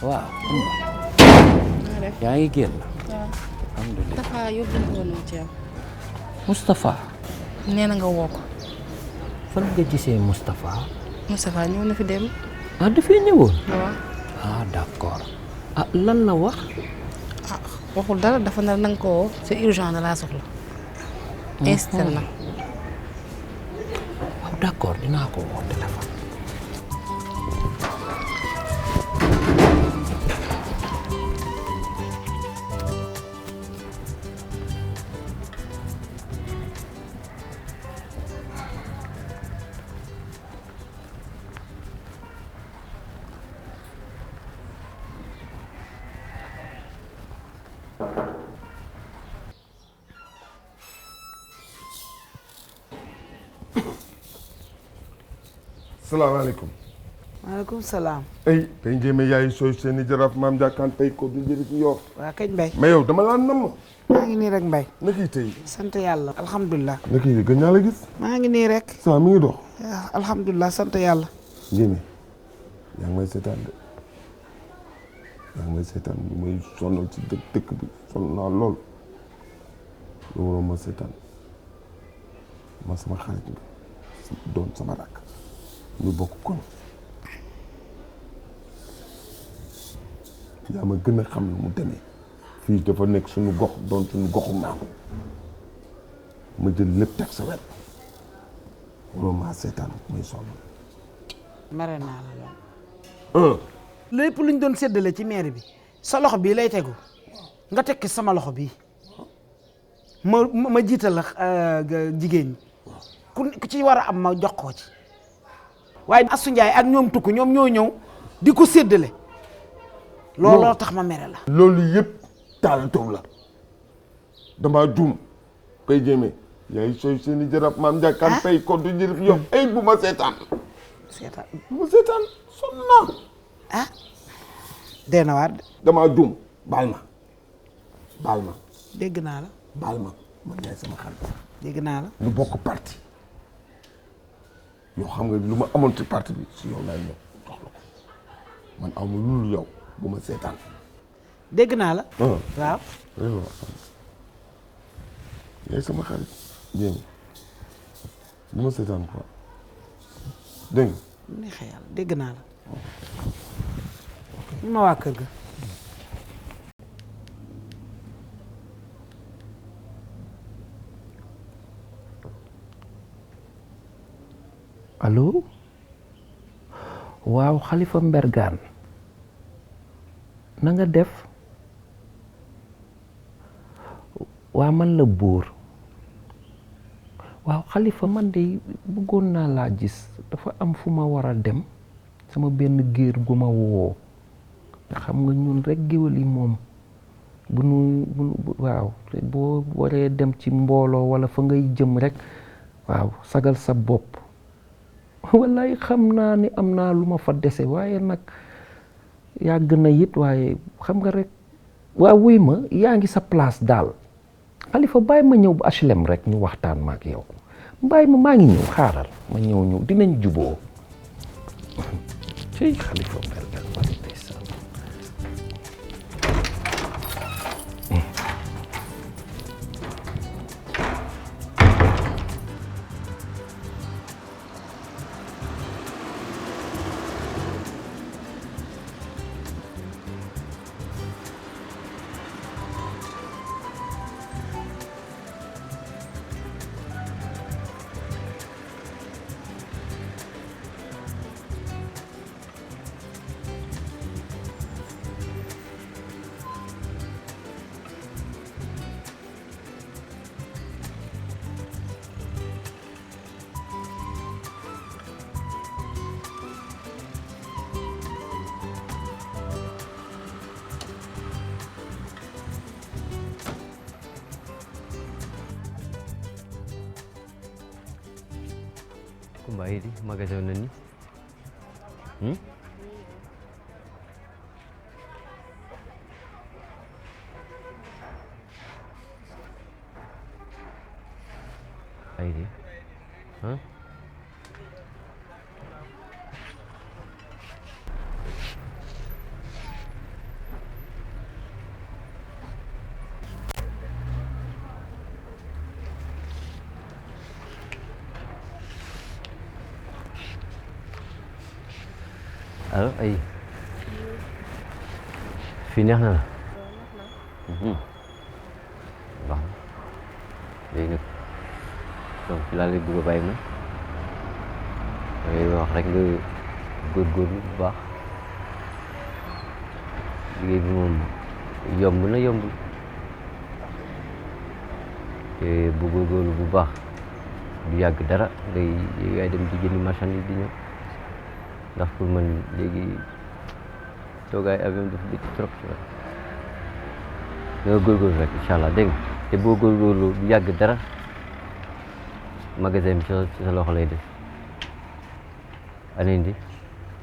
waaw. maa def yaa ngi génn. waaw. alhamdulilah. dafa yóbbu ko woon ci yow. Moustapha. nee na nga woo ko. fan nga gisee Moustapha. Moustapha ñëw na fi dem. ah dafay ñëwoon. waaw. ah d'accord. ah lan la wax. ah waxul dara dafa nar na nga ko woo c'est urgent da laa soxla. insisté na. waaw d'accord dinaa ko woo téléphone. salaamaaleykum. maaleykum salaam. ay tey njéeme yaay sooy seeni jaraaf maam jàkkaan tey ko du jërëjëf Yoff. waa kañ Mbaye. mais yow dama laa namm. maa ngi nii rek Mbaye. naka yi tey. sant yàlla. alhamdulilah. naka yi gën naa la gis. maa ngi nii rek. ça mi ngi dox. alhamdulilah sant yàlla. njéeme yaa ngi may seetaan de yaa ngi may seetaan li may sonal ci dëkk bi sonn naa lool loolu waroo ma seetaan ma sama xarit nga doon sama rakk ñu bokk kon yaa ma gën a xam lu mu demee fii dafa nekk suñu gox doon suñu goxu maam ma jël lépp teg sa wet waroo maa seetaan muy sonn. mere naa la lool. lépp luñ doon séddale ci mairie bi sa loxo bii lay tegu nga tekki sama loxo bii ma jiital la jigéen ñi ku ci war a am ma jox ko ci waaye Assou Ndiaye ak ñoom tukku ñoom ñoo ñëw di ko séddale looloo tax ma mere la. loolu yëpp taalatoom la damaa juum koy jéemee yaay sooy seeni jarab maam njàkkaan pay ko du jërëf yow ay bu ma seetaan seetaan bu ma seetaan sonn naa ah dee na waar de. damaa juum baal ma dégg naa la. baal ma man yaay sama xarit dégg naa la. ñu bokk parti yow xam nga lu ma amoon ci parti bi si yow laay ñëw jox la ko man aw ma lulu yow bu ma seetaan dégg naa la. waaw. yaay sama xarit jéem bu ma seetaan quoi dégg nga. mu neexee yàlla dégg naa la. ma waa kër ga. allo waaw Khalifa Mbergane na nga def waa man la buur waaw Khalifa man de bëggoon naa laa gis dafa am fu ma war a dem sama benn géer gu ma woo nga xam nga ñun rek géwél yi moom bu nu waaw boo waree dem ci mbooloo walla fa ngay jëm rek waaw sagal sa bopp wallaay xam naa ni am naa lu ma fa dese waaye nag yàgg na it waaye xam nga rek waa wuy ma yaa ngi sa place daal Khalifa bàyyi ma ñëw bu HLM rek ñu waxtaan ma ak yow bàyyi ma maa ngi ñëw xaaral ma ñëw dinañ juboo ci Khalifa Mbergane wala ndeysaan Kembali di magasin ni. Airi. Hah? alors ay fii neex na la baax na léegi nag donc ci laa lay bëgg a bàyyi ma dangay wax rek nga góorgóorlu bu baax liggéey bi moom yomb na yombul te bu góorgóorlu bu baax du yàgg dara ngay dem di jëndi marchandise di ñëw ndax pour man léegi toogaay avion dafa bëgg trop ci wàll nga góorgóorlu rek incha allah dégg nga te boo góorgóorlu du yàgg dara magasin bi ci sa loxo lay def ane indi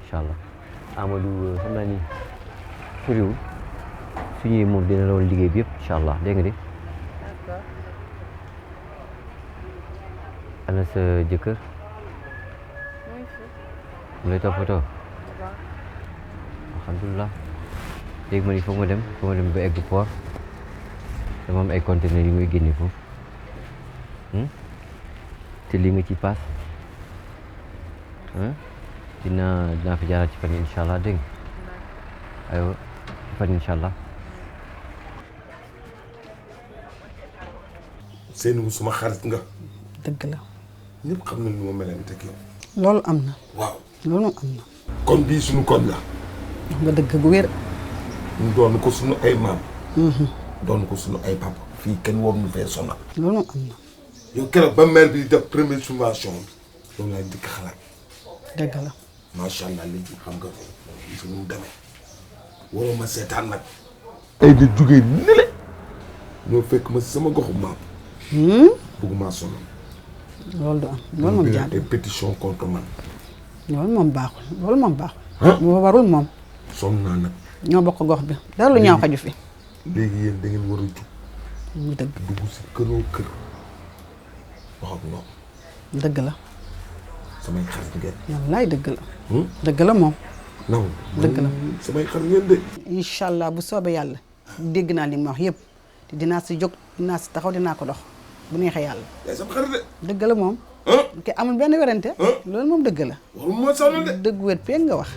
incha allah Amadou xam naa ni soriwul su ñëwee moom dina la woon liggéey bi yëpp incha allah dégg nga de. ana sa jëkkër mu lay toppatoo alhamdulilah léegi man il faut ma dem ba egg port dama am ay conteneurs yu muy génne foofu te lii nga ci paas dinaa fi jaaraat ci fan yi incha allah dégg nga aywa ci fan incha allah. Seynabou suma xarit nga. dëgg la. ñëpp xam nañ lu ma melante ak yow. loolu am na. waaw loolu am na. kon bii suñu koñ la. wax nga dëgg gu wér. ñu doon ko suñu ay maam. doon ko suñu ay papa. fii kenn war ñu fee sonal. loolu am na. yow keroog ba maire bi di def première subvention bi yow laay dikk xalaat. dëgg la. macha allah léegi xam nga fi mu demee waroo ma seetaan nag. ay di jugee nile ñoo fekk ma sama goxu maam. bëgguma sonal. loolu du am loolu moom jaadu ay pétition contre man. loolu moom baaxul loolu moom baaxul. moo warul moom. sonn naa nag. ñoo bokk gox bi dara lu ñaaw xaju fi. léegi yéen da ngeen war a jug. mu dëgg. dugg si këroo kër wax ak ñoom. dëgg la. samay xarit ngeen. wallaay dëgg la. dëgg la moom. naw dëgg la. samay xarit ngeen de. incha allah bu soobee yàlla dégg naa li ma wax yëpp te dinaa si jóg dinaa si taxaw dinaa ko dox bu neexee yàlla. yaay sama xarit de. dëgg la moom. te amul benn werante. loolu moom dëgg la. warul ma sonal de. dëgg wér peeg nga wax.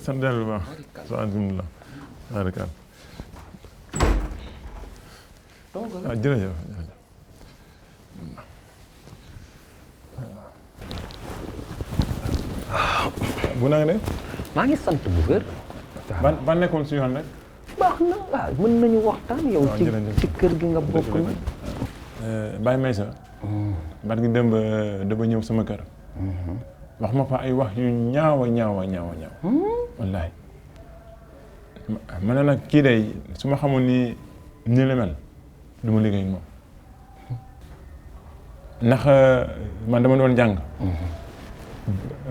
sant yàlla bu baax alhamdulilah barakaal jërëjëf bu naa nga def maa ngi sant bu wér. ba nekkoon si yoon rek baax na waaw mën nañu waxtaan yow ci kër gi nga bokk na. Baye Maysa bat gi dem ba ñëw sama kër wax ma fa ay wax yu ñaawa wallaay ma ne nag kii day su ma xamoon ni la mel du ma liggéey ak moom ndax man dama doon jàng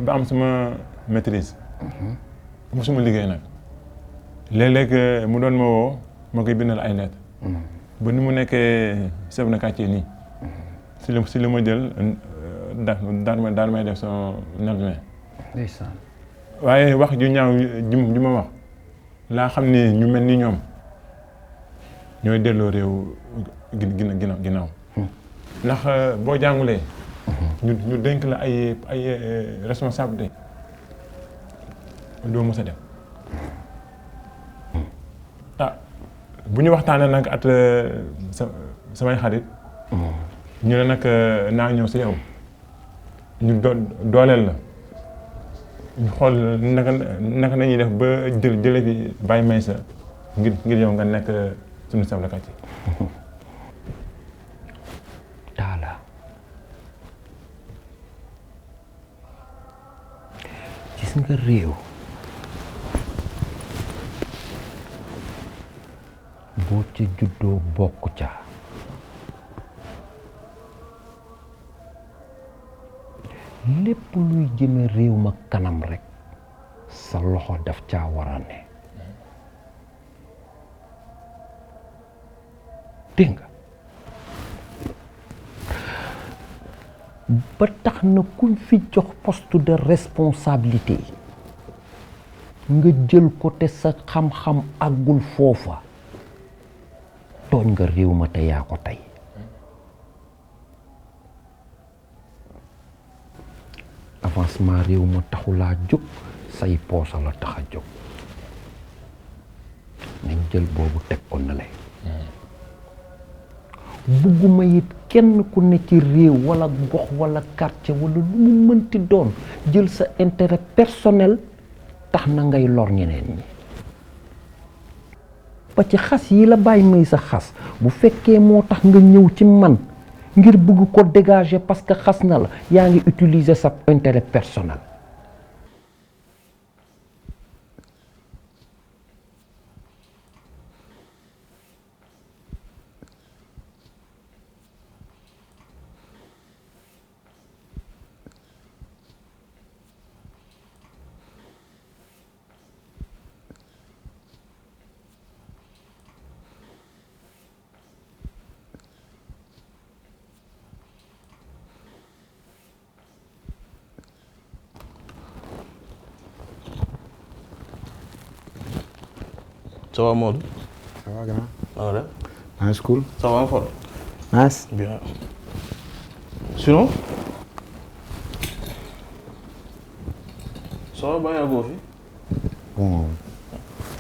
ba am sama maîtrise mosuma liggéey nag léeg-léeg mu doon ma woo ma koy bindal ay lettre ba ni mu nekkee chef de quartier nii si la ma jël daal may def sama nervement ndeysaan waaye wax ju ñaaw ju ma wax laa xam ni ñu mel ni ñoom ñooy delloo réew ginnaaw ndax boo jàngulee ñu dénk la ay responsabilité doo mës a dem bu ñu waxtaanee nag at samay xarit ñu ne nag naa ñëw si yow ñu dooleel la ñu xool naka nañuy def ba jële fi Baye Maysa ngir yow nga nekk suñu chef de quartier. Talla gis nga réew boo ca juddoo bokk ca lépp luy jëme réew ma kanam rekk sa loxo daf caa war a ne dégg nga ba tax na kuñ fi jox poste de responsabilité nga jël ko te sa xam-xam àggul foofa tooñ nga réew ma te yaa ko tey avancement réew ma taxulaa jóg say poosa la tax a jóg nañ jël boobu teg ko na lay bugguma it kenn ku ne ci réew wala gox wala quartier wala lu mu mënti doon jël sa intérêt personnel tax na ngay lor ñeneen ñi ba ci xas yi la bàyyi may sa xas bu fekkee moo tax nga ñëw ci man ngir bëgg ko dégager parce que xas na la yaa ngi utiliser sa intérêt personnel Ça va Modou? Ça va grand? Ça va? Nice, cool. Ça va en forme? Nice. Bien. Sinon? Ça va bàyyi àggoo fi? Bon,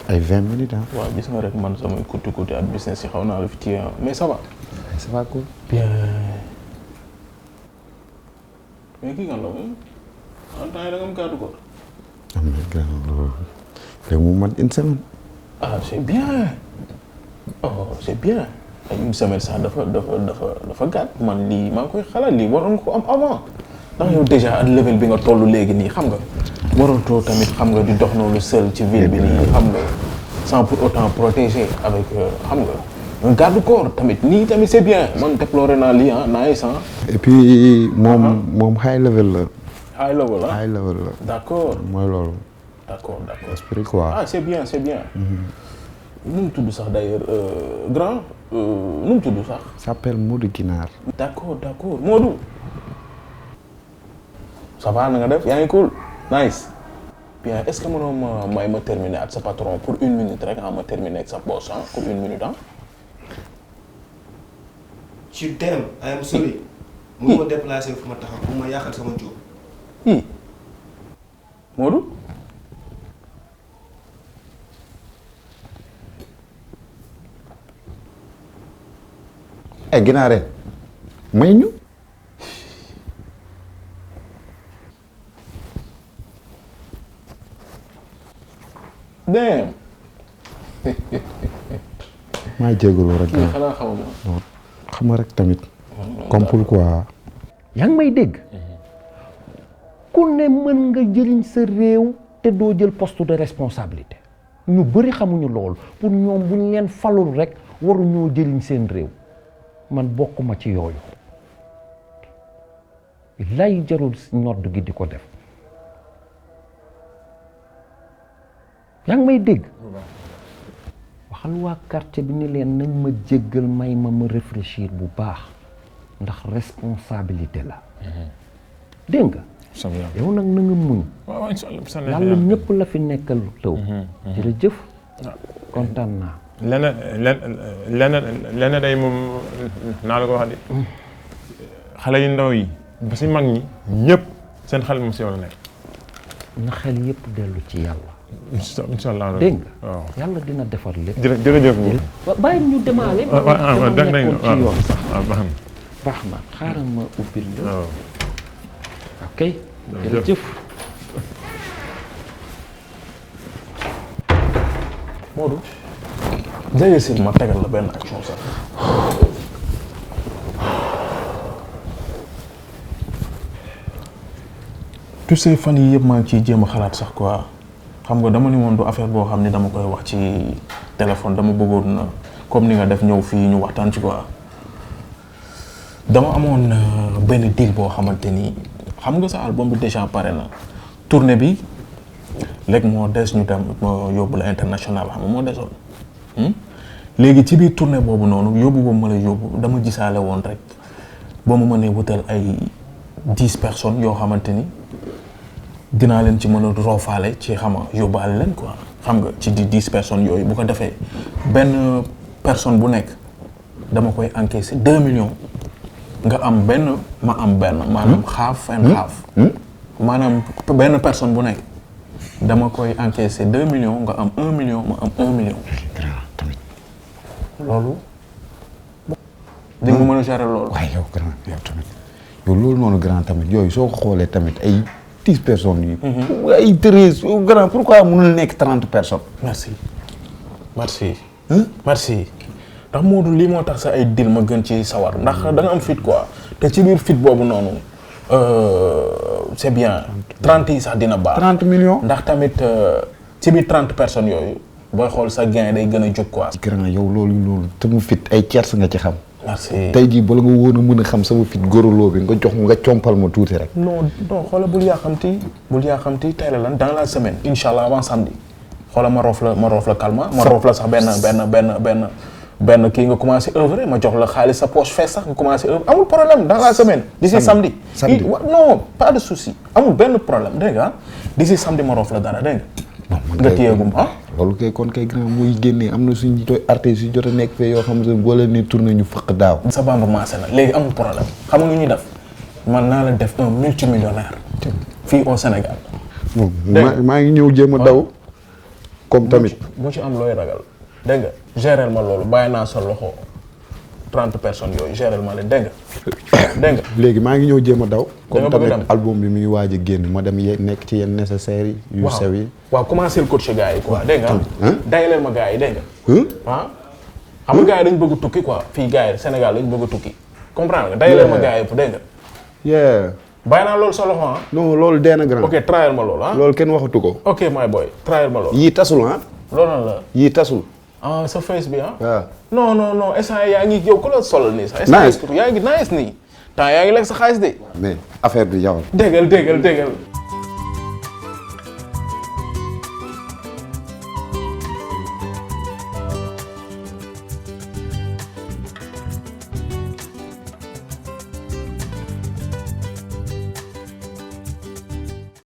ay 20 minutes ah. waaw gis nga rek man samay kuti ak business yi xaw naa la fi téye mais ça va? Ça va cool. Bien. mais kii kan la moom? en temps yi da nga am gàddu ko. am na grand loolu. léegi mu mat une semaine. ah c'est bien. oh c'est bien. ay une semaine sax dafa gàtt man lii maa ngi koy xalaat lii waroon nga ko am avant. ndax yow déjà ak level bi nga toll léegi nii xam nga. warontoo tamit xam nga di dox noonu seul ci ville bi nii xam nga sans pour autant protéger avec xam nga un garde-corps tamit nii tamit c'est bien man déploré naa lii ah nice ah. et puis moom high level la. high level ah high level la. d'accord mooy loolu. d'accord esprit quoi. ah c'est bien c'est bien. nu mu tudd sax d'ailleurs grand nu mu tudd sax. s'appelle Modou Ginaar. d'accord Modou. ça va na nga def yaa ngi cool. nice. bien est-ce que mënoo ma terminer ak sa patron pour une minute rek ma terminer ak sa boss ah pour une minute ah. ci dem I am sorry. mu ma déplacer fu ma taxaw pour ma yàqal sama jóg. Modou. Ginaare may ñu. damn. maa jégalu rek. xanaa xamuma. xam nga rek tamit. comme pourquoi. yaa ngi may dégg ku ne mën nga jëriñ sa réew te doo jël poste de responsabilité ñu bëri xamuñu loolu pour ñoom bu ñu leen falul rek waruñoo jëriñ seen réew man bokkuma ci yooyu lay jarul nodd gi di ko def yaa ngi may dégg waxal waa quartier bi ni leen nañ ma jéggal may ma réfléchir bu baax ndax responsabilité la dégg nga yow nag na nga muñ yàlla ñëpp la fi nekkal taw jërëjëf kontaan naa lenn day moom naa la ko wax de xale yu ndaw yi ba si mag ñi ñëpp seen xel moom si yow la nekk na xel yëpp dellu ci yàlla incha allah dégg nga yàlla dina defar lépp jërëjëf bàyyi ñu demaale dama nekkoon ci yoon sax baax na xaaral ma ubbil la ok jërëjëf Modou jege si ma tegal la benn action sax tu sais fan yi yëpp maa ngi ciy jéem a xalaat sax quoi xam nga dama ni woon du affaire boo xam ne dama koy wax ci téléphone dama bëggoon na comme ni nga def ñëw fii ñu waxtaan ci quoi. dama amoon benn deal boo xamante ni xam nga sa album bi déjà pare na tournée bi léegi moo des ñu dem yóbbu la international xam nga moo desoon léegi ci biir tournée boobu noonu yóbbu boobu ma la yóbbu dama gisaale woon rek boo ma mënee wutal ay 10 personnes yoo xamante ni dinaa leen ci mën a roofaale ci xam nga yóbbaale leen quoi xam nga ci 10 personnes yooyu bu ko defee benn personne bu nekk dama koy encaisser 2 millions nga am benn ma am benn maanaam half and half maanaam benn personne bu nekk dama koy encaisser 2 millions nga am 1 million ma am 1 million. tamit. loolu. di nga mën a gérer loolu. waaye yow grand yow tamit yow loolu noonu grand tamit yooyu soo ko xoolee tamit ay 10 personnes yi. ay 13 grand pourquoi mënul nekk 30 personnes. merci merci. ndax Modou lii moo tax sa ay dil ma gën ci sawar ndax da nga am fit quoi te ci biir fit boobu noonu c'est bien 30 yi sax dina baax. 30 millions. ndax tamit ci biir 30 personnes yooyu booy xool sa gain day gën a jóg quoi. grand yow loolu te mu fit ay tiers nga ci xam. merci tey jii bala nga woon a mën a xam sama fit góoraloo bi nga jox nga compal ma tuuti rek. non xoolal bul yàqamti tey la lan dans la semaine incha allah avant samedi xoolal ma roof la calma ma roof la sax benn kii nga commencé œuvre ma jox la xaalis sa poche fees sax nga commencé œuvre amul problème dans la semaine. d'ici samedi. Non pas de souci amul benn problème dégg nga d'ici samedi ma roof la dara dégg nga. nga téyeegum loolu kay kon kay grand muy génnee am na suñu artistes yu jot a nekk fee yoo xam ne boo leen ni tourné ñu fëq daaw. sa bamba maase na léegi amul problème xam nga ñuy def man naa la def un multimillionnaire fii au Sénégal. maa ngi ñëw jéem a daw. comme tamit bu ci am looy ragal dégg nga gérer ma loolu bàyyi naa sa loxo 30 personnes yooyu gérer ma leen dégg nga. léegi maa ngi ñëw jéem a daw. comme tamit album bi mi ngi waaj a génn ma dem nekk ci yenn nécessaires yi. yu sew yi. waaw commencé le coach gars yi quoi dégg nga. dayleel ma gars yi dégg nga. xam nga gars yi dañu bëgg tukki quoi fii gars yi Sénégal dañu bëgg tukki comprendre nga dayleel ma gars yi dégg nga. bàyyi naa loolu sa loxo non loolu dee na grand. ok trahir ma loolu loolu kenn waxatu ko. ok my boy trahir ma loolu. yii tasul loolu la. yii tasul. sa face bi waaw. non instant yaa ngi yow ku la solal nii sax. nice yaa ngi nice nii. temps yaa ngi lekk sa xaalis de. mais affaire bi yow. déggal